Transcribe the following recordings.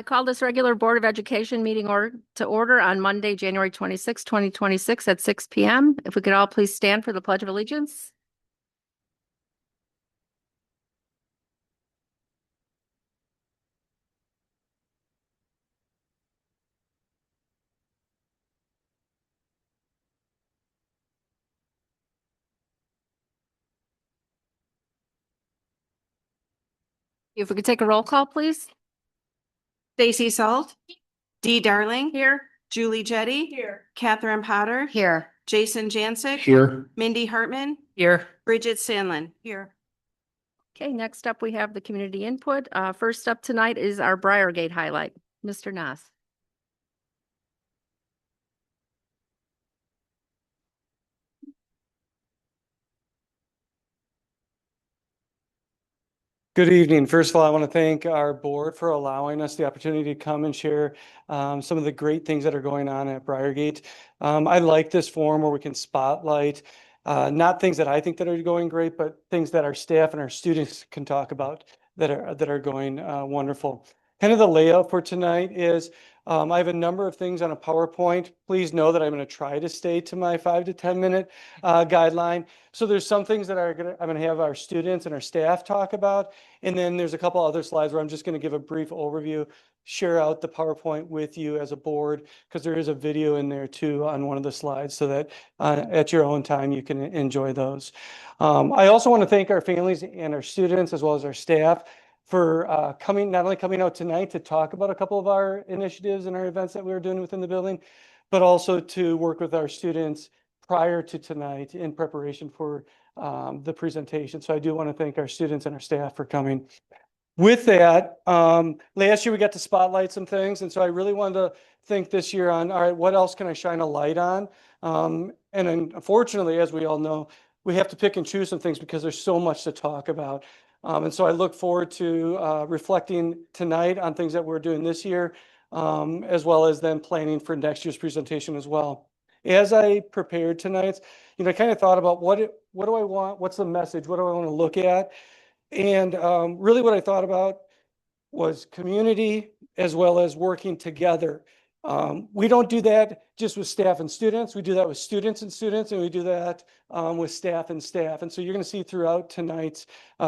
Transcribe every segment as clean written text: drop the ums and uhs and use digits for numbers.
I call this regular Board of Education meeting to order on Monday, January 26, 2026 at 6 p.m. If we could all please stand for the Pledge of Allegiance. If we could take a roll call, please. Stacy Salt, Dee Darling, Here. Julie Jetty, Here. Catherine Potter, Here. Jason Jancic, Here. Mindy Hartman, Here. Bridget Sandlin. Here. Okay, next up, we have the community input. First up tonight is our Briargate highlight. Mr. Nass. Good evening. First of all, I want to thank our board for allowing us the opportunity to come and share some of the great things that are going on at Briargate. I like this forum where we can spotlight not things that I think that are going great, but things that our staff and our students can talk about that are going wonderful. Kind of the layout for tonight is I have a number of things on a PowerPoint. Please know that I'm going to try to stay to my 5 to 10 minute guideline. So there's some things that I'm going to have our students and our staff talk about. And then there's a couple other slides where I'm just going to give a brief overview, share out the PowerPoint with you as a board, because there is a video in there too on one of the slides so that at your own time you can enjoy those. I also want to thank our families and our students as well as our staff for not only coming out tonight to talk about a couple of our initiatives and our events that we were doing within the building, but also to work with our students prior to tonight in preparation for the presentation. So I do want to thank our students and our staff for coming. With that, last year we got to spotlight some things, and so I really wanted to think this year on, all right, what else can I shine a light on? And unfortunately, as we all know, we have to pick and choose some things because there's so much to talk about. And so I look forward to reflecting tonight on things that we're doing this year, as well as then planning for next year's presentation as well. As I prepared tonight, I kind of thought about what do I want? What's the message? What do I want to look at? And really what I thought about was community as well as working together. We don't do that just with staff and students. We do that with students and students, and we do that with staff and staff. And so you're going to see throughout tonight's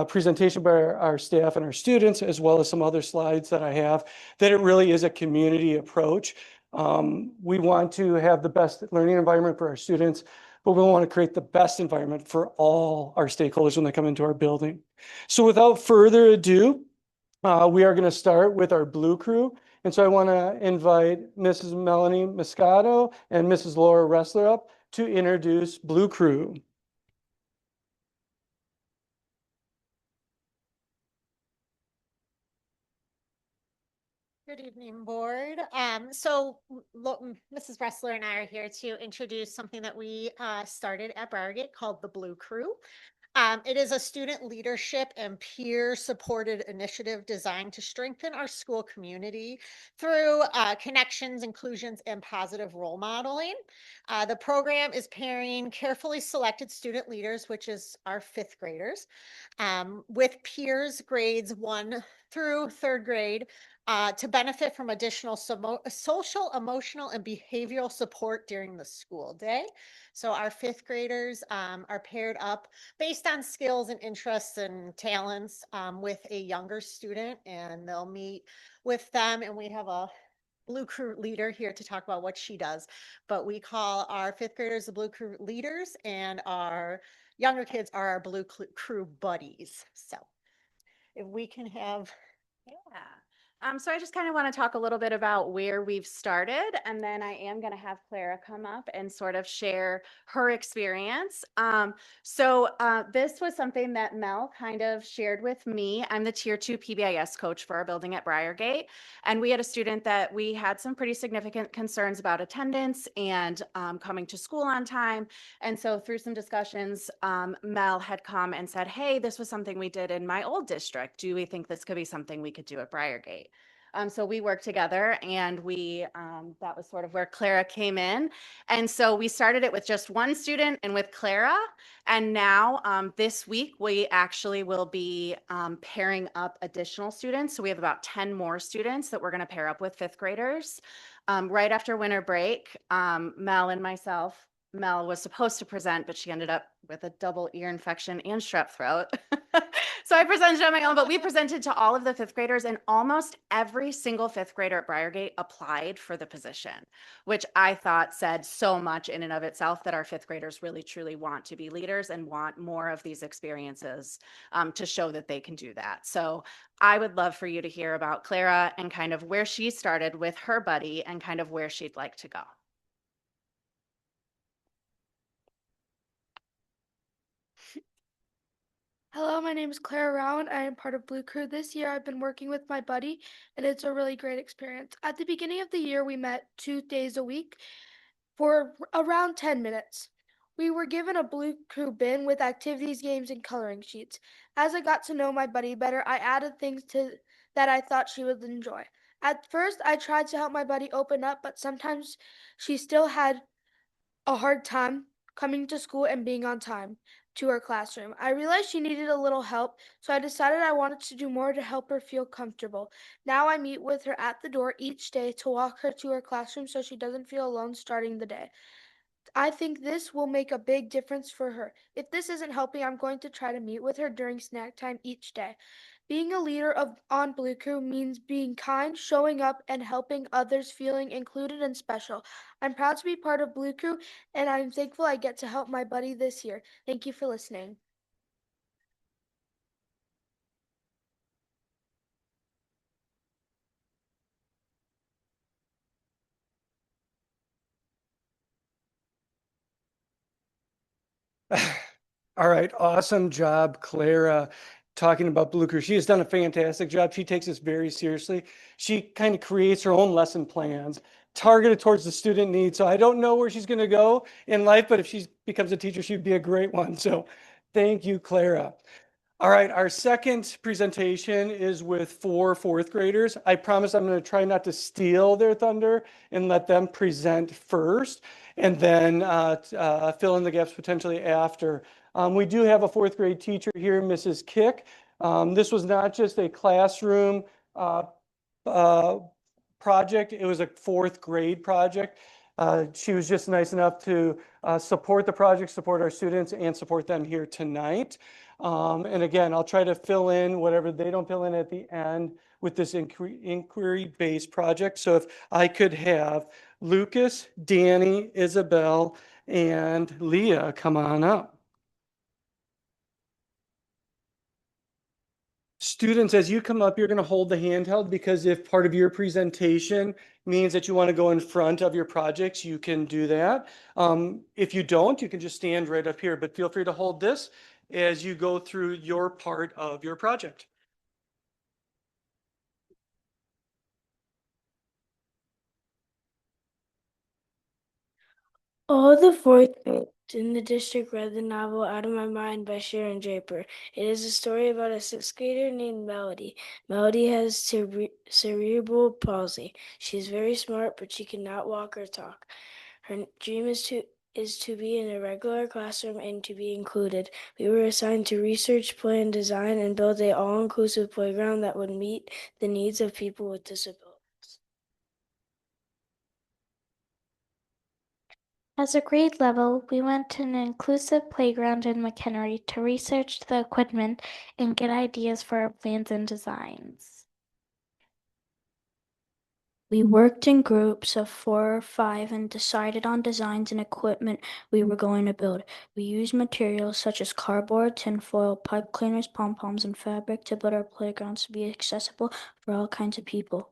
presentation by our staff and our students, as well as some other slides that I have, that it really is a community approach. We want to have the best learning environment for our students, but we want to create the best environment for all our stakeholders when they come into our building. So without further ado, we are going to start with our Blue Crew. And so I want to invite Mrs. Melanie Moscato and Mrs. Laura Ressler up to introduce Blue Crew. Good evening, board. So Mrs. Ressler and I are here to introduce something that we started at Briargate called the Blue Crew. It is a student leadership and peer supported initiative designed to strengthen our school community through connections, inclusions, and positive role modeling. The program is pairing carefully selected student leaders, which is our fifth graders, with peers grades 1 through 3rd grade to benefit from additional social, emotional, and behavioral support during the school day. So our 5th graders are paired up based on skills and interests and talents with a younger student, and they'll meet with them. And we have a Blue Crew leader here to talk about what she does. But we call our 5th graders the Blue Crew leaders, and our younger kids are our Blue Crew buddies. So if we can have... Yeah. So I just kind of want to talk a little bit about where we've started, and then I am going to have Clara come up and sort of share her experience. This was something that Mel kind of shared with me. I'm the Tier 2 PBIS coach for our building at Briargate, and we had a student that we had some pretty significant concerns about attendance and coming to school on time. And so through some discussions, Mel had come and said, hey, this was something we did in my old district. Do we think this could be something we could do at Briargate? So we worked together and that was sort of where Clara came in. And so we started it with just one student and with Clara. And now this week, we actually will be pairing up additional students. So we have about 10 more students that we're going to pair up with fifth graders. Right after winter break, Mel and myself, Mel was supposed to present, but she ended up with a double ear infection and strep throat. So I presented on my own, but we presented to all of the fifth graders, and almost every single fifth grader at Briargate applied for the position, which I thought said so much in and of itself that our fifth graders really truly want to be leaders and want more of these experiences to show that they can do that. So I would love for you to hear about Clara and kind of where she started with her buddy and kind of where she'd like to go. Hello, my name is Clara Rowan. I am part of Blue Crew. This year I've been working with my buddy, and it's a really great experience. At the beginning of the year, we met 2 days a week for around 10 minutes. We were given a Blue Crew bin with activities, games, and coloring sheets. As I got to know my buddy better, I added things that I thought she would enjoy. At first, I tried to help my buddy open up, but sometimes she still had a hard time coming to school and being on time to her classroom. I realized she needed a little help, so I decided I wanted to do more to help her feel comfortable. Now I meet with her at the door each day to walk her to her classroom so she doesn't feel alone starting the day. I think this will make a big difference for her. If this isn't helping, I'm going to try to meet with her during snack time each day. Being a leader on Blue Crew means being kind, showing up, and helping others feeling included and special. I'm proud to be part of Blue Crew, and I'm thankful I get to help my buddy this year. Thank you for listening. All right, awesome job, Clara, talking about Blue Crew. She has done a fantastic job. She takes this very seriously. She kind of creates her own lesson plans targeted towards the student needs. So I don't know where she's going to go in life, but if she becomes a teacher, she'd be a great one. So thank you, Clara. All right, our second presentation is with 4 fourth graders. I promise I'm going to try not to steal their thunder and let them present first and then fill in the gaps potentially after. We do have a 4th grade teacher here, Mrs. Kick. This was not just a classroom project, it was a 4th grade project. She was just nice enough to support the project, support our students, and support them here tonight. And again, I'll try to fill in whatever they don't fill in at the end with this inquiry-based project. So if I could have Lucas, Danny, Isabel, and Leah come on up. Students, as you come up, you're going to hold the handheld because if part of your presentation means that you want to go in front of your projects, you can do that. If you don't, you can just stand right up here, but feel free to hold this as you go through your part of your project. All the fourth grade in the district read the novel Out of My Mind by Sharon Draper. It is a story about a 6th grader named Melody. Melody has cerebral palsy. She is very smart, but she cannot walk or talk. Her dream is to be in a regular classroom and to be included. We were assigned to research, plan, design, and build an all-inclusive playground that would meet the needs of people with disabilities. As a grade level, we went to an inclusive playground in McHenry to research the equipment and get ideas for our plans and designs. We worked in groups of 4 or 5 and decided on designs and equipment we were going to build. We used materials such as cardboard, tinfoil, pipe cleaners, pom-poms, and fabric to build our playgrounds to be accessible for all kinds of people.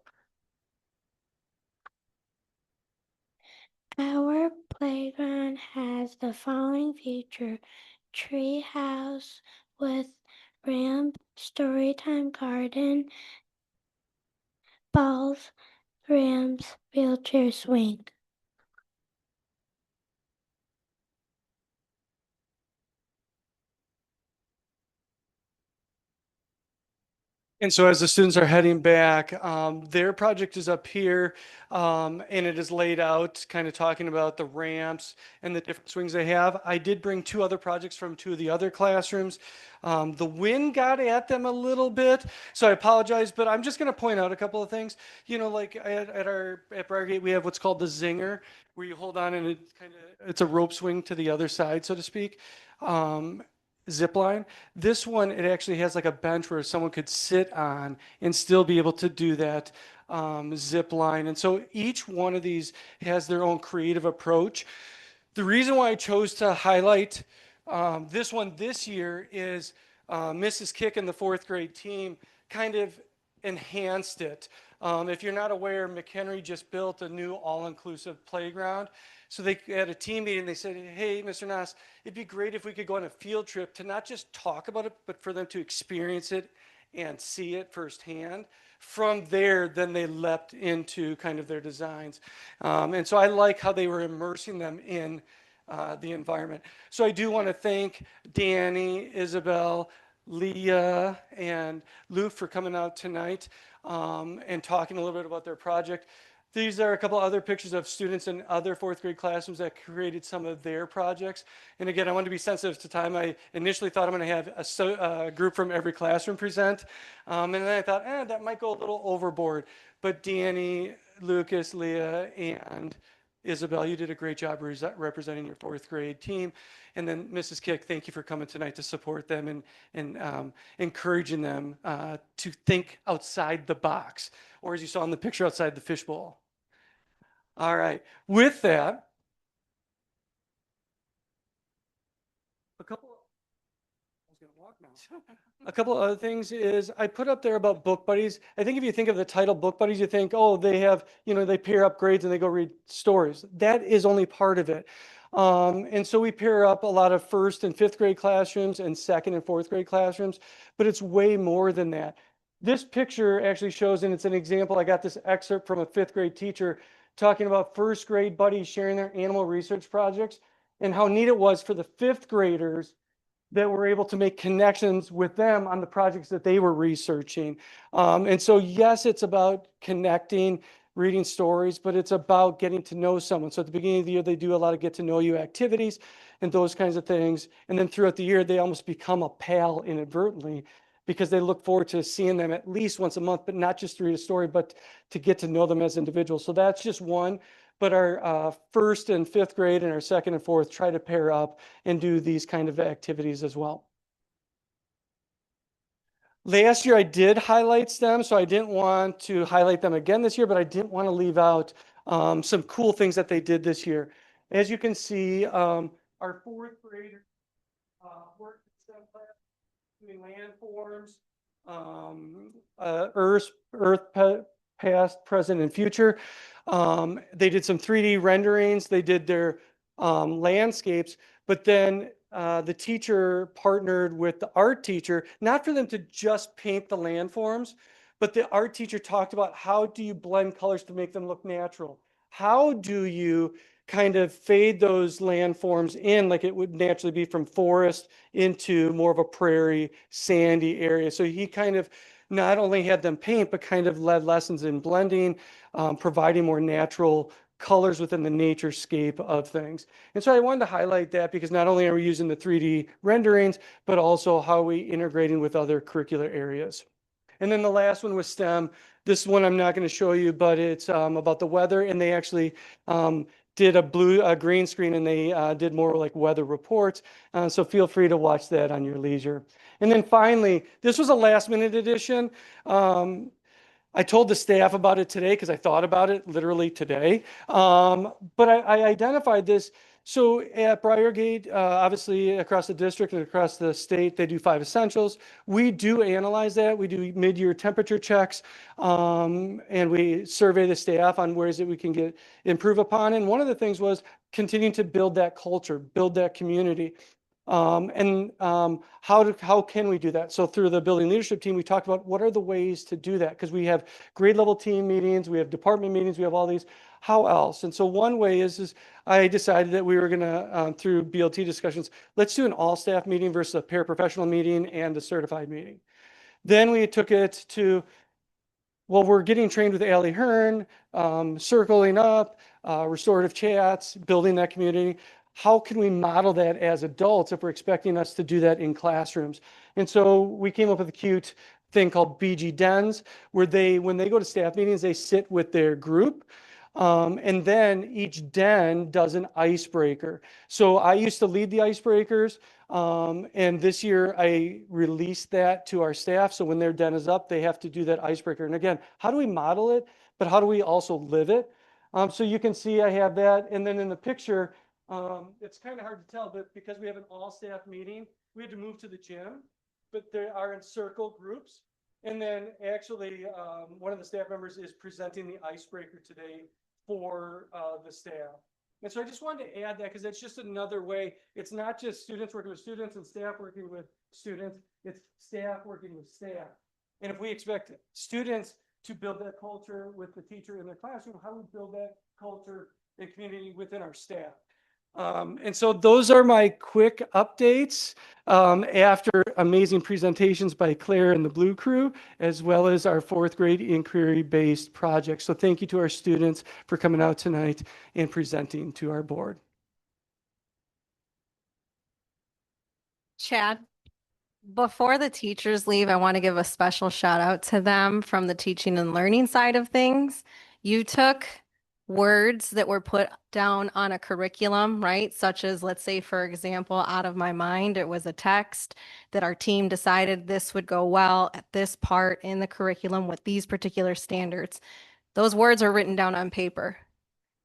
Our playground has the following feature: tree house with ramp, storytime garden, balls, ramps, wheelchair swing. And so as the students are heading back, their project is up here, and it is laid out, kind of talking about the ramps and the different swings they have. I did bring two other projects from two of the other classrooms. The wind got at them a little bit, so I apologize, but I'm just going to point out a couple of things. You know, like at Briargate, we have what's called the zinger, where you hold on and it's a rope swing to the other side, so to speak. Zip line. This one, it actually has like a bench where someone could sit on and still be able to do that zip line. And so each one of these has their own creative approach. The reason why I chose to highlight this one this year is Mrs. Kick and the fourth grade team kind of enhanced it. If you're not aware, McHenry just built a new all-inclusive playground. So they had a team meeting. They said, hey, Mr. Nass, it'd be great if we could go on a field trip to not just talk about it, but for them to experience it and see it firsthand. From there, then they leapt into kind of their designs. And so I like how they were immersing them in the environment. So I do want to thank Danny, Isabel, Leah, and Luke for coming out tonight and talking a little bit about their project. These are a couple other pictures of students in other fourth grade classrooms that created some of their projects. And again, I want to be sensitive to time. I initially thought I'm going to have a group from every classroom present. And then I thought, that might go a little overboard. But Danny, Lucas, Leah, and Isabel, you did a great job representing your fourth grade team. And then Mrs. Kick, thank you for coming tonight to support them and encouraging them to think outside the box, or as you saw in the picture, outside the fishbowl. All right, with that, a couple of other things is I put up there about book buddies. I think if you think of the title book buddies, you think, oh, they have, they pair up grades and they go read stories. That is only part of it. And so we pair up a lot of first and fifth grade classrooms and second and fourth grade classrooms, but it's way more than that. This picture actually shows, and it's an example, I got this excerpt from a fifth grade teacher talking about first grade buddies sharing their animal research projects and how neat it was for the fifth graders that were able to make connections with them on the projects that they were researching. And so, yes, it's about connecting, reading stories, but it's about getting to know someone. So at the beginning of the year, they do a lot of get to know you activities and those kinds of things. And then throughout the year, they almost become a pal inadvertently because they look forward to seeing them at least once a month, but not just to read a story, but to get to know them as individuals. So that's just one. But our first and fifth grade and our second and fourth try to pair up and do these kind of activities as well. Last year I did highlight STEM, so I didn't want to highlight them again this year, but I didn't want to leave out some cool things that they did this year. As you can see, our fourth graders worked in STEM class doing landforms, Earth, past, present, and future. They did some 3D renderings. They did their landscapes, but then the teacher partnered with the art teacher, not for them to just paint the landforms, but the art teacher talked about how do you blend colors to make them look natural? How do you kind of fade those landforms in like it would naturally be from forest into more of a prairie, sandy area? So he kind of not only had them paint, but kind of led lessons in blending, providing more natural colors within the naturescape of things. And so I wanted to highlight that because not only are we using the 3D renderings, but also how we integrating with other curricular areas. And then the last one was STEM. This one I'm not going to show you, but it's about the weather, and they actually did a green screen, and they did more like weather reports. So feel free to watch that on your leisure. And then finally, this was a last minute addition. I told the staff about it today because I thought about it literally today. But I identified this. So at Briargate, obviously across the district and across the state, they do 5 essentials. We do analyze that. We do mid-year temperature checks, and we survey the staff on ways that we can improve upon. And one of the things was continuing to build that culture, build that community. How can we do that? So through the building leadership team, we talked about what are the ways to do that, because we have grade level team meetings, we have department meetings, we have all these. How else? And so one way is I decided that we were going to, through BLT discussions, let's do an all staff meeting versus a paraprofessional meeting and a certified meeting. Then we took it to, well, we're getting trained with Allie Hearn, circling up, restorative chats, building that community. How can we model that as adults if we're expecting us to do that in classrooms? And so we came up with a cute thing called BG Dens, where when they go to staff meetings, they sit with their group. And then each den does an icebreaker. So I used to lead the icebreakers. And this year I released that to our staff. So when their den is up, they have to do that icebreaker. And again, how do we model it? But how do we also live it? So you can see I have that. And then in the picture, it's kind of hard to tell, but because we have an all staff meeting, we had to move to the gym, but they are in circle groups. And then actually, one of the staff members is presenting the icebreaker today for the staff. And so I just wanted to add that because it's just another way. It's not just students working with students and staff working with students. It's staff working with staff. And if we expect students to build that culture with the teacher in their classroom, how do we build that culture and community within our staff? And so those are my quick updates after amazing presentations by Claire and the Blue Crew, as well as our fourth grade inquiry-based project. So thank you to our students for coming out tonight and presenting to our board. Chad, before the teachers leave, I want to give a special shout out to them from the teaching and learning side of things. You took words that were put down on a curriculum, right? Such as, let's say, for example, out of my mind, it was a text that our team decided this would go well at this part in the curriculum with these particular standards. Those words are written down on paper.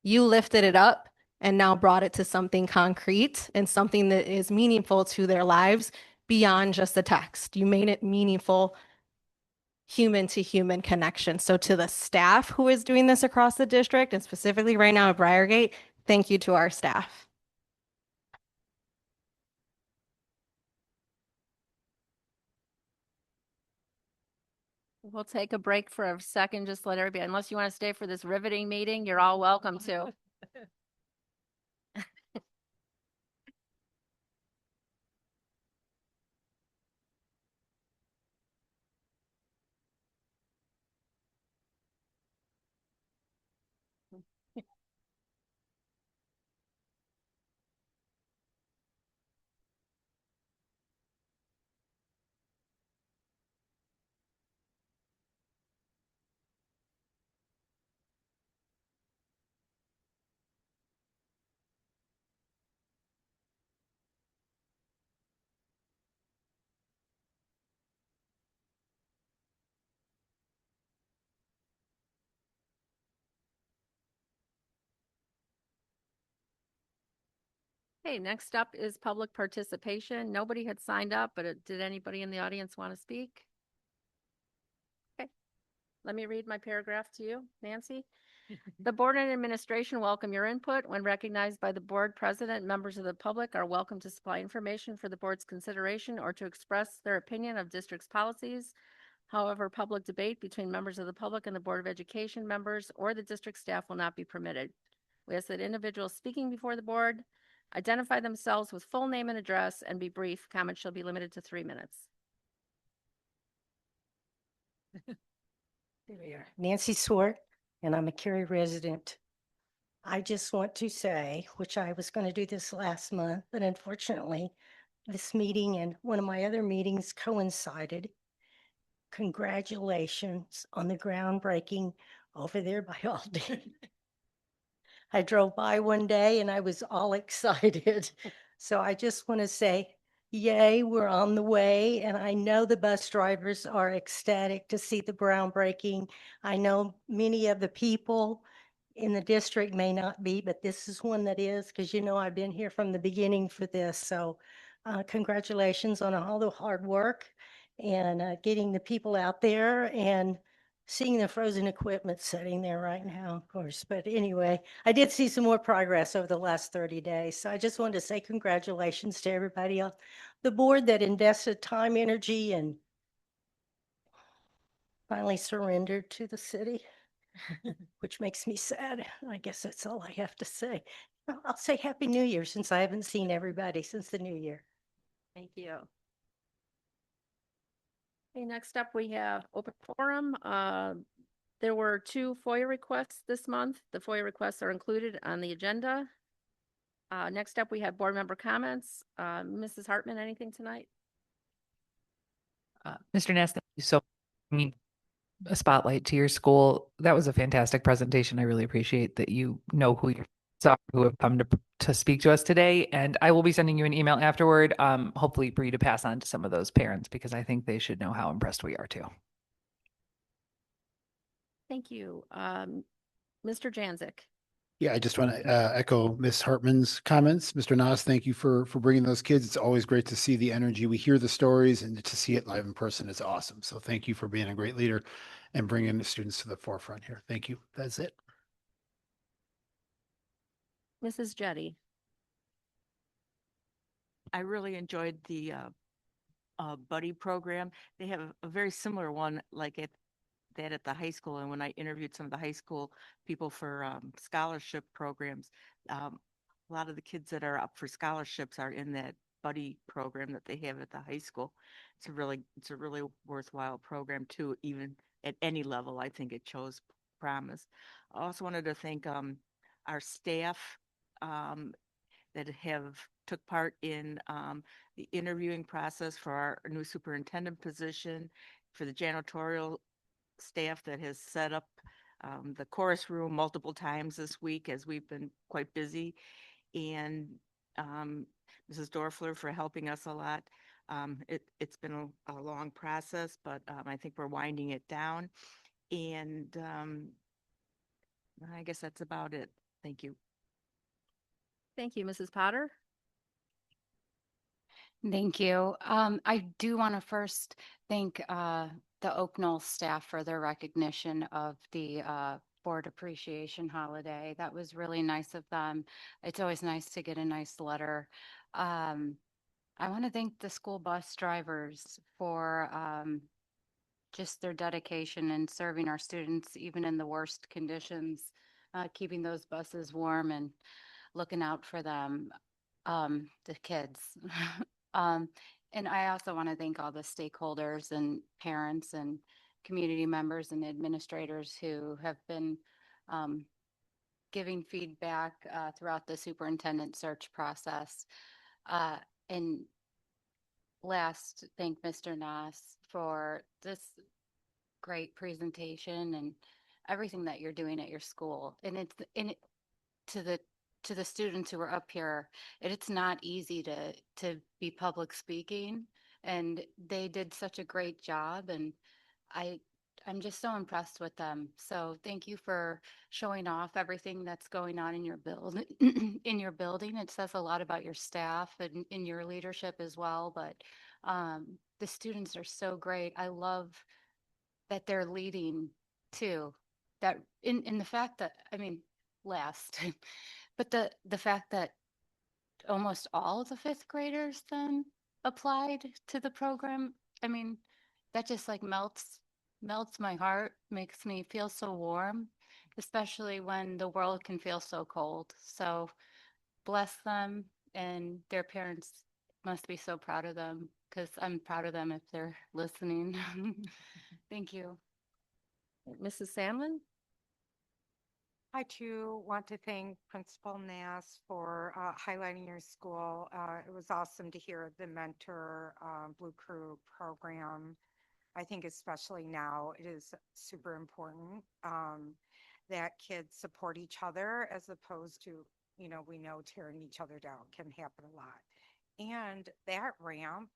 You lifted it up and now brought it to something concrete and something that is meaningful to their lives beyond just the text. You made it meaningful human to human connection. So to the staff who is doing this across the district and specifically right now at Briargate, thank you to our staff. We'll take a break for a second, just let everybody, unless you want to stay for this riveting meeting, you're all welcome to. Okay, next up is public participation. Nobody had signed up, but did anybody in the audience want to speak? Okay, let me read my paragraph to you, Nancy. The board and administration welcome your input. When recognized by the board president, members of the public are welcome to supply information for the board's consideration or to express their opinion of district's policies. However, public debate between members of the public and the Board of Education members or the district staff will not be permitted. We ask that individuals speaking before the board identify themselves with full name and address and be brief. Comments shall be limited to 3 minutes. There we are. Nancy Swart, and I'm a Cary resident. I just want to say, which I was going to do this last month, but unfortunately, this meeting and one of my other meetings coincided. Congratulations on the groundbreaking over there by Aldi. I drove by one day and I was all excited. So I just want to say, yay, we're on the way. And I know the bus drivers are ecstatic to see the groundbreaking. I know many of the people in the district may not be, but this is one that is, because you know I've been here from the beginning for this. So congratulations on all the hard work and getting the people out there and seeing the frozen equipment sitting there right now, of course. But anyway, I did see some more progress over the last 30 days. So I just wanted to say congratulations to everybody on the board that invested time, energy, and finally surrendered to the city, which makes me sad. I guess that's all I have to say. I'll say Happy New Year since I haven't seen everybody since the new year. Thank you. Okay, next up, we have open forum. There were 2 FOIA requests this month. The FOIA requests are included on the agenda. Next up, we have board member comments. Mrs. Hartman, anything tonight? Mr. Ness, thank you so much. A spotlight to your school. That was a fantastic presentation. I really appreciate that you know who you are, who have come to speak to us today. And I will be sending you an email afterward, hopefully for you to pass on to some of those parents, because I think they should know how impressed we are too. Thank you. Mr. Janzik. Yeah, I just want to echo Ms. Hartman's comments. Mr. Nas, thank you for bringing those kids. It's always great to see the energy. We hear the stories, and to see it live in person is awesome. So thank you for being a great leader and bringing the students to the forefront here. Thank you. That's it. Mrs. Jetty. I really enjoyed the buddy program. They have a very similar one like at the high school. And when I interviewed some of the high school people for scholarship programs, a lot of the kids that are up for scholarships are in that buddy program that they have at the high school. It's a really worthwhile program too, even at any level. I think it shows promise. I also wanted to thank our staff that have took part in the interviewing process for our new superintendent position, for the janitorial staff that has set up the chorus room multiple times this week as we've been quite busy, and Mrs. Dorfler for helping us a lot. It's been a long process, but I think we're winding it down. And I guess that's about it. Thank you. Thank you, Mrs. Potter. Thank you. I do want to first thank the Oak Knoll staff for their recognition of the board appreciation holiday. That was really nice of them. It's always nice to get a nice letter. I want to thank the school bus drivers for just their dedication in serving our students, even in the worst conditions, keeping those buses warm and looking out for them, the kids. And I also want to thank all the stakeholders and parents and community members and administrators who have been giving feedback throughout the superintendent search process. And last, thank Mr. Nas for this great presentation and everything that you're doing at your school. And to the students who are up here, it's not easy to be public speaking, and they did such a great job, and I'm just so impressed with them. So thank you for showing off everything that's going on in your building. It says a lot about your staff and in your leadership as well, but the students are so great. I love that they're leading too, that in the fact that, I mean, last but the fact that almost all of the 5th graders then applied to the program, I mean, that just like melts my heart, makes me feel so warm, especially when the world can feel so cold. So bless them, and their parents must be so proud of them, because I'm proud of them if they're listening. Thank you. Mrs. Sandlin. I too want to thank Principal Nass for highlighting your school. It was awesome to hear the Mentor Blue Crew program. I think especially now it is super important that kids support each other, as opposed to, we know tearing each other down can happen a lot. And that ramp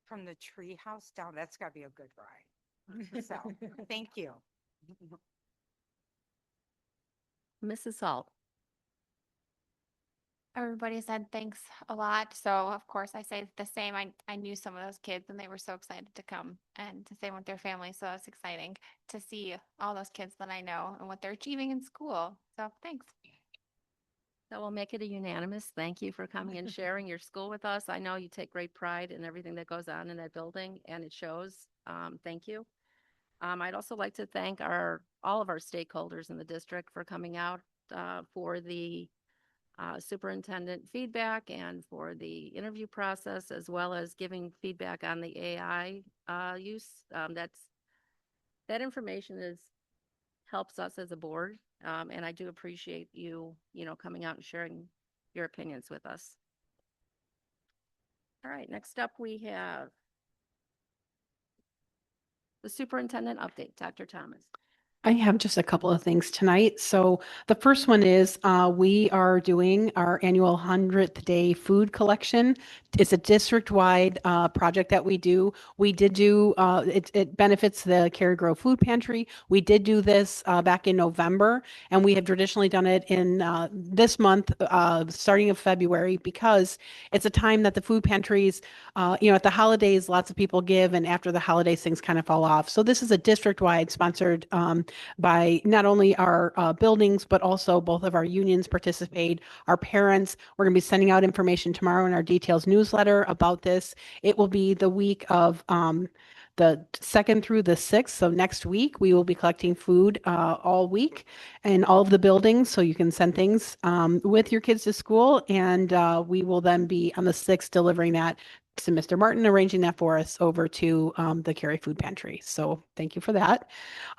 from the tree house down, that's got to be a good ride. So thank you. Mrs. Salt. Everybody said thanks a lot. So of course I say the same. I knew some of those kids and they were so excited to come and to stay with their families. So it's exciting to see all those kids that I know and what they're achieving in school. So thanks. That will make it a unanimous. Thank you for coming and sharing your school with us. I know you take great pride in everything that goes on in that building, and it shows. Thank you. I'd also like to thank all of our stakeholders in the district for coming out for the superintendent feedback and for the interview process, as well as giving feedback on the AI use. That information helps us as a board, and I do appreciate you coming out and sharing your opinions with us. All right, next up we have the superintendent update, Dr. Thomas. I have just a couple of things tonight. So the first one is we are doing our annual 100th day food collection. It's a district-wide project that we do. We did do, it benefits the Cary Grove Food Pantry. We did do this back in November, and we have traditionally done it in this month, starting of February, because it's a time that the food pantries, at the holidays, lots of people give, and after the holidays, things kind of fall off. So this is a district-wide sponsored by not only our buildings, but also both of our unions participate, our parents. We're going to be sending out information tomorrow in our details newsletter about this. It will be the week of the 2nd through the 6th. So next week, we will be collecting food all week in all of the buildings. So you can send things with your kids to school. And we will then be on the 6th delivering that to Mr. Martin, arranging that for us over to the Cary Food Pantry. So thank you for that.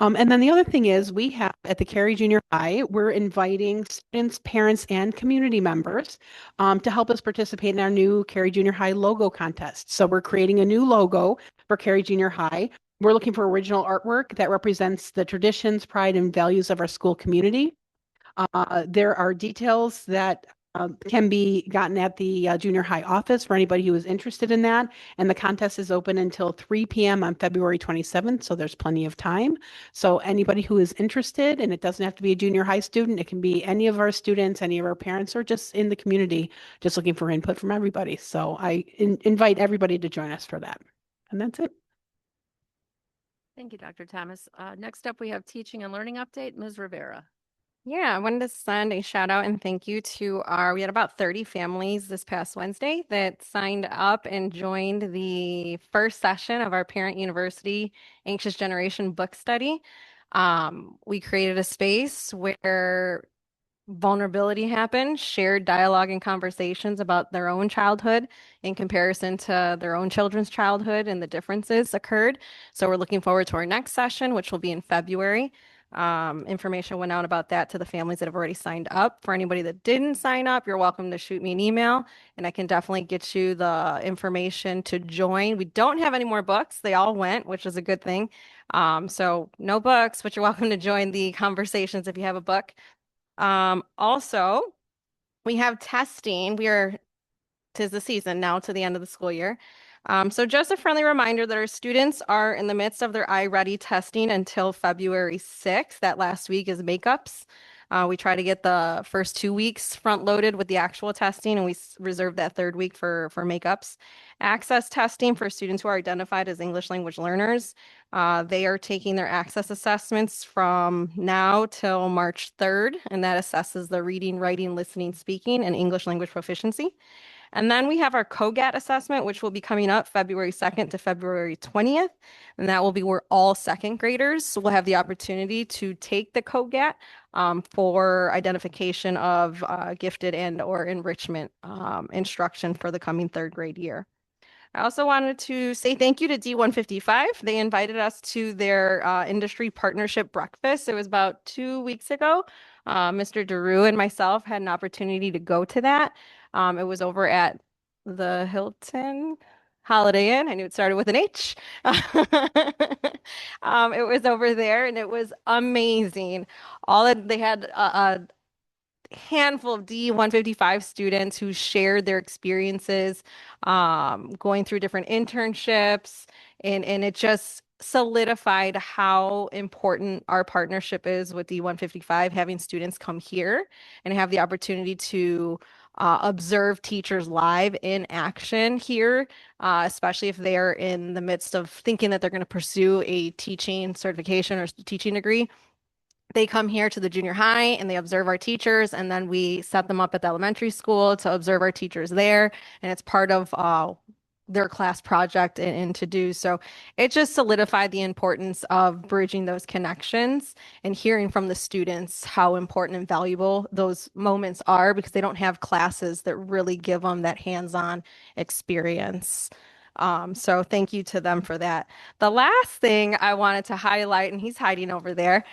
And then the other thing is we have at the Cary Junior High, we're inviting students, parents, and community members to help us participate in our new Cary Junior High logo contest. So we're creating a new logo for Cary Junior High. We're looking for original artwork that represents the traditions, pride, and values of our school community. There are details that can be gotten at the junior high office for anybody who is interested in that. And the contest is open until 3 p.m. on February 27th, so there's plenty of time. So anybody who is interested, and it doesn't have to be a junior high student, it can be any of our students, any of our parents, or just in the community, just looking for input from everybody. So I invite everybody to join us for that. And that's it. Thank you, Dr. Thomas. Next up, we have teaching and learning update, Ms. Rivera. Yeah, I wanted to send a shout out and thank you to we had about 30 families this past Wednesday that signed up and joined the first session of our Parent University Anxious Generation book study. We created a space where vulnerability happened, shared dialogue and conversations about their own childhood in comparison to their own children's childhood, and the differences occurred. So we're looking forward to our next session, which will be in February. Information went out about that to the families that have already signed up. For anybody that didn't sign up, you're welcome to shoot me an email and I can definitely get you the information to join. We don't have any more books. They all went, which is a good thing. So no books, but you're welcome to join the conversations if you have a book. Also, we have testing. Tis the season now to the end of the school year. So just a friendly reminder that our students are in the midst of their iReady testing until February 6th. That last week is makeups. We try to get the first 2 weeks front loaded with the actual testing, and we reserve that third week for makeups. Access testing for students who are identified as English language learners. They are taking their access assessments from now till March 3rd, and that assesses the reading, writing, listening, speaking, and English language proficiency. And then we have our COGAT assessment, which will be coming up February 2nd to February 20th. And that will be where all second graders will have the opportunity to take the COGAT for identification of gifted and or enrichment instruction for the coming third grade year. I also wanted to say thank you to D155. They invited us to their industry partnership breakfast. It was about 2 weeks ago. Mr. Daru and myself had an opportunity to go to that. It was over at the Hilton Holiday Inn. I knew it started with an H. It was over there and it was amazing. They had a handful of D155 students who shared their experiences going through different internships, and it just solidified how important our partnership is with D155, having students come here and have the opportunity to observe teachers live in action here, especially if they're in the midst of thinking that they're going to pursue a teaching certification or teaching degree. They come here to the junior high and they observe our teachers, and then we set them up at the elementary school to observe our teachers there. And it's part of their class project and to do. So it just solidified the importance of bridging those connections and hearing from the students how important and valuable those moments are because they don't have classes that really give them that hands-on experience. So thank you to them for that. The last thing I wanted to highlight, and he's hiding over there,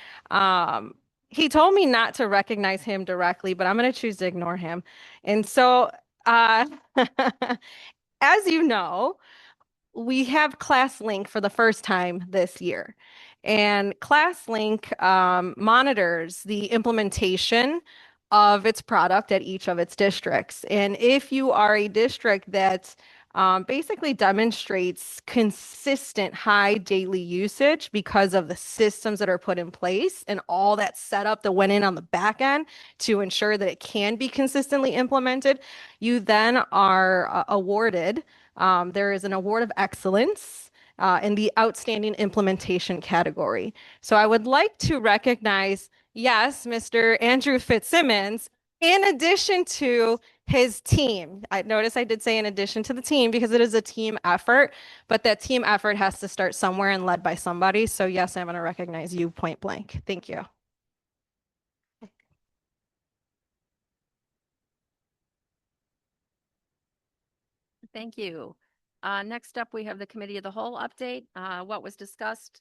he told me not to recognize him directly, but I'm going to choose to ignore him. And so, as you know, we have ClassLink for the first time this year. And ClassLink monitors the implementation of its product at each of its districts. And if you are a district that basically demonstrates consistent high daily usage because of the systems that are put in place and all that setup that went in on the back end to ensure that it can be consistently implemented, you then are awarded. There is an award of excellence in the outstanding implementation category. So I would like to recognize, yes, Mr. Andrew Fitzsimmons, in addition to his team. I notice I did say in addition to the team because it is a team effort, but that team effort has to start somewhere and led by somebody. So yes, I'm going to recognize you point blank. Thank you. Thank you. Next up, we have the Committee of the Whole update. What was discussed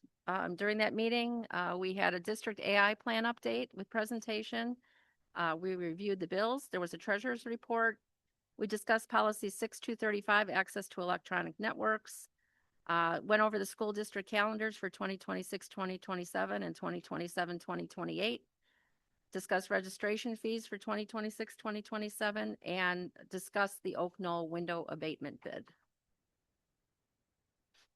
during that meeting? We had a district AI plan update with presentation. We reviewed the bills. There was a treasurer's report. We discussed policy 6235, access to electronic networks. Went over the school district calendars for 2026, 2027, and 2027, 2028. Discuss registration fees for 2026, 2027, and discuss the Oak Knoll window abatement bid.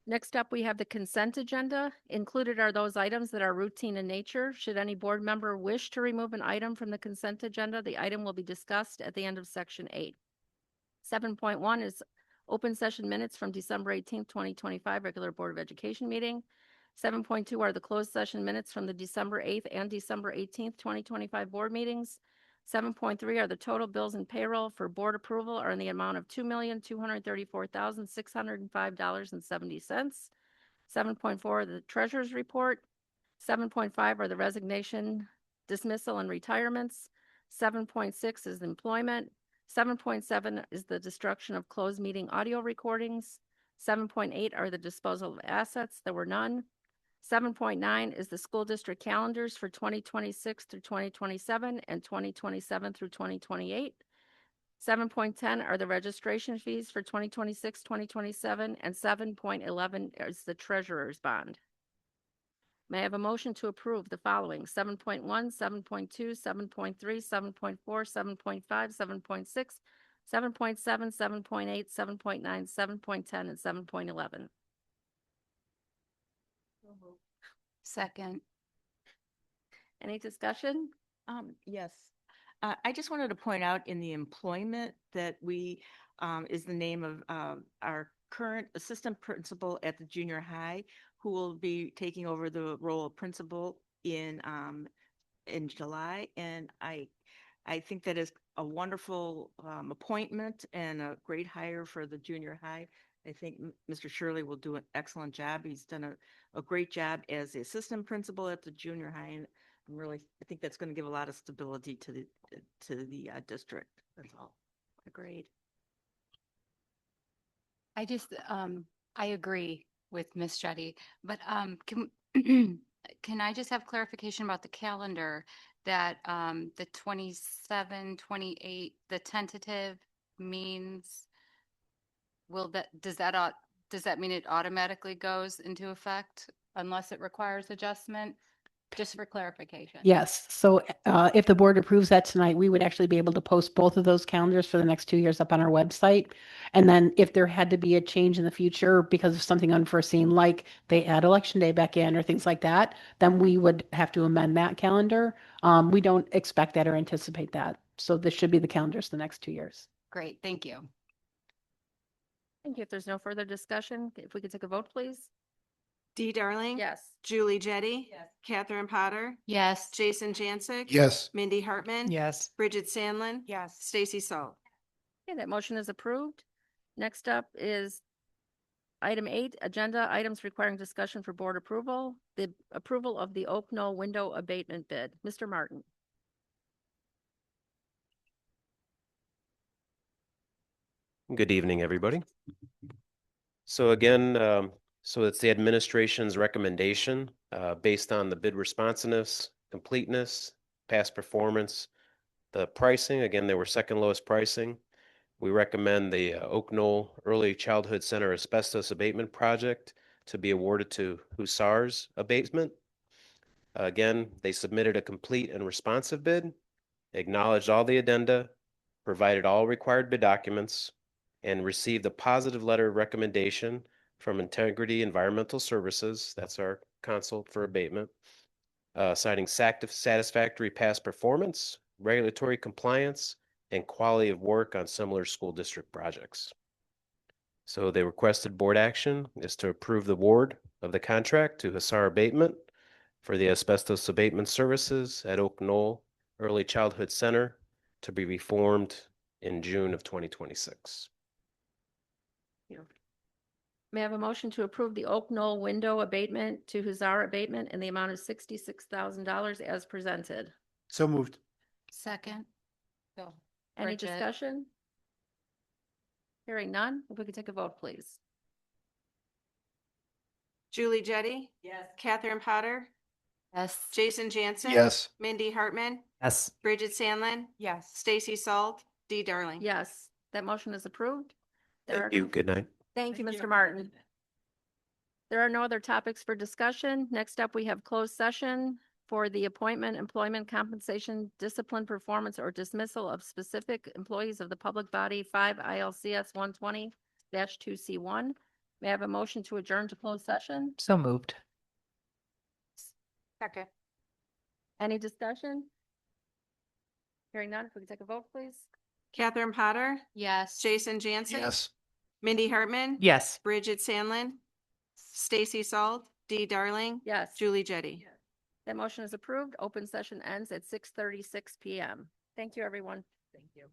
Next up, we have the consent agenda. Included are those items that are routine in nature. Should any board member wish to remove an item from the consent agenda, the item will be discussed at the end of section 8. 7.1 is open session minutes from December 18th, 2025, regular Board of Education meeting. 7.2 are the closed session minutes from the December 8th and December 18th, 2025 board meetings. 7.3 are the total bills and payroll for board approval are in the amount of $2,234,605.70. 7.4 are the treasurer's report. 7.5 are the resignation, dismissal, and retirements. 7.6 is employment. 7.7 is the destruction of closed meeting audio recordings. 7.8 are the disposal of assets. There were none. 7.9 is the school district calendars for 2026 through 2027 and 2027 through 2028. 7.10 are the registration fees for 2026, 2027, and 7.11 is the treasurer's bond. May I have a motion to approve the following: 7.1, 7.2, 7.3, 7.4, 7.5, 7.6, 7.7, 7.8, 7.9, 7.10, and 7.11. Second. Any discussion? Yes. I just wanted to point out in the employment that we is the name of our current assistant principal at the junior high, who will be taking over the role of principal in July. And I think that is a wonderful appointment and a great hire for the junior high. I think Mr. Shirley will do an excellent job. He's done a great job as the assistant principal at the junior high, and I think that's going to give a lot of stability to the district. That's all. Agreed. I just, I agree with Ms. Shetty, but can can I just have clarification about the calendar that the 27, 28, the tentative means, does that mean it automatically goes into effect unless it requires adjustment? Just for clarification. Yes. So if the board approves that tonight, we would actually be able to post both of those calendars for the next 2 years up on our website. And then if there had to be a change in the future because of something unforeseen, like they add election day back in or things like that, then we would have to amend that calendar. We don't expect that or anticipate that. So this should be the calendars the next 2 years. Great. Thank you. Thank you. If there's no further discussion, if we could take a vote, please. Dee Darling? Yes. Julie Jetty? Yes. Catherine Potter? Yes. Jason Jancic? Yes. Mindy Hartman? Yes. Bridget Sandlin? Yes. Stacy Saul? Okay, that motion is approved. Next up is Item 8, agenda items requiring discussion for board approval. The approval of the Oak Knoll window abatement bid. Mr. Martin. Good evening, everybody. So again, so it's the administration's recommendation based on the bid responsiveness, completeness, past performance, the pricing. Again, they were second lowest pricing. We recommend the Oak Knoll Early Childhood Center Asbestos Abatement Project to be awarded to Hussars Abatement. Again, they submitted a complete and responsive bid, acknowledged all the addenda, provided all required bid documents, and received a positive letter of recommendation from Integrity Environmental Services, that's our consult for abatement, citing satisfactory past performance, regulatory compliance, and quality of work on similar school district projects. So they requested board action is to approve the award of the contract to Hussar Abatement for the asbestos abatement services at Oak Knoll Early Childhood Center to be reformed in June of 2026. May I have a motion to approve the Oak Knoll window abatement to Hussar Abatement in the amount of $66,000 as presented? So moved. Second. Go. Any Bridget. discussion? Hearing none, if we could take a vote, please. Julie Jettie, Yes. Catherine Potter, Yes. Jason Jansen. Yes. Mindy Hartman, Yes. Bridget Sandlin, Yes. Stacy Salt, Dee Darling. Yes, that motion is approved. There are Thank you. no- Good night. Thank you, Mr. Martin. There are no other topics for discussion. Next up, we have closed session for the appointment, employment, compensation, discipline, performance, or dismissal of specific employees of the public body, 5 ILCS 120-2C1. May I have a motion to adjourn to closed session? So moved. Second. Any discussion? Hearing none, if we could take a vote, please. Catherine Potter, Yes. Jason Jansen. Yes. Mindy Hartman. Yes. Bridget Sandlin, Stacy Salt, Dee Darling, Yes. Julie Jettie. That motion is approved. Open session ends at 6:36 PM. Thank you, everyone. Thank you.